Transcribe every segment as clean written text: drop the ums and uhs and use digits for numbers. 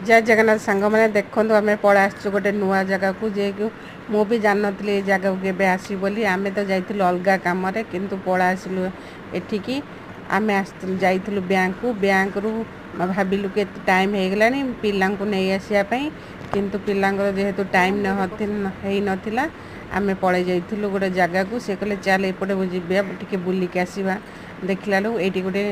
जय जगन्नाथ सांग मैंने देखो आम पड़ा आसु गोटे नुआ जगह को जे मु भी जान नी जगह को केवे आसी बोली आम तो जाइलु अलग कम किंतु पड़ा आसलु एठिकी आम जाइलु बैंक को बैंक रु भाविलु के टाइम हो गला पिला नहीं आसापी किंतु पिलांकर जेहेतु टाइम नथिला आम पड़े जाइलु गोटे जगह को सी कहले चल एपटे जी बुलिक आसवा देखला ये गोटे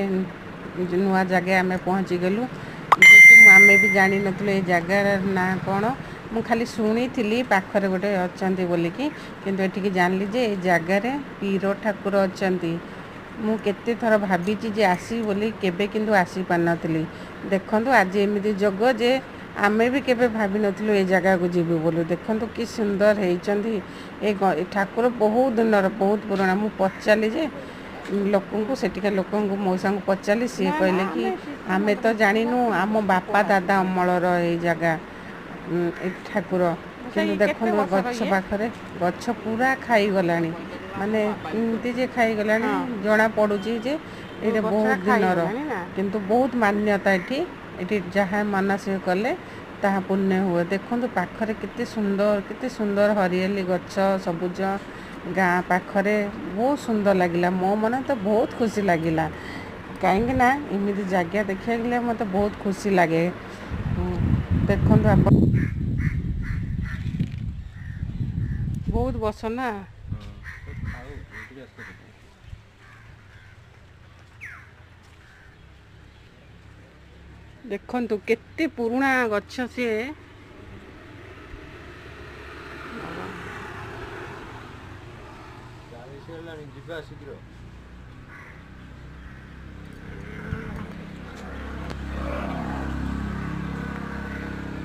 नुआ जगह आम पहुँची गलु आम भी जानी नथुले ए जगार ना कौन मु खाली शुणी थी पाखरे गोटे अच्छा बोलिकी किंतु एठिकी जानली जे ए जगार पीर ठाकुर अच्छा मु केते थर भावी जे आसी बोली केबे किंतु आसी पार नथली देखंतु आज एमिति जग जे आमे भी केबे भावी नथलु ए जगह को जीवु बोलु देखंतु कि सुंदर हेइचंती ए ठाकुर बहुत दिनर बहुत पुराना मु पचाली जे लोक सेठिका लोक मौसा को पचारि सी कहले कि आमे तो जानिनु आम बापा दादा अमलर ये जगह ठाकुर कि देखो गछ पाखरे गछ पूरा खाईगला माने एमती जे खाईगला जना पड़ुची जे ये बहुत दिनर किंतु बहुत मान्यता ये जहाँ मानसिक कले ताहा पुण्य हुए देखो पाखरे केते सुंदर हरियाली गछ सबुज गाँ पाखरे बहुत सुंदर लगिला मो मन तो बहुत खुशी लगिला कहीं ना इमिति जगह देखा गले मत बहुत खुशी लगे देखो आप बहुत बस ना देखंतु केते पुराना गछ से शीघ्र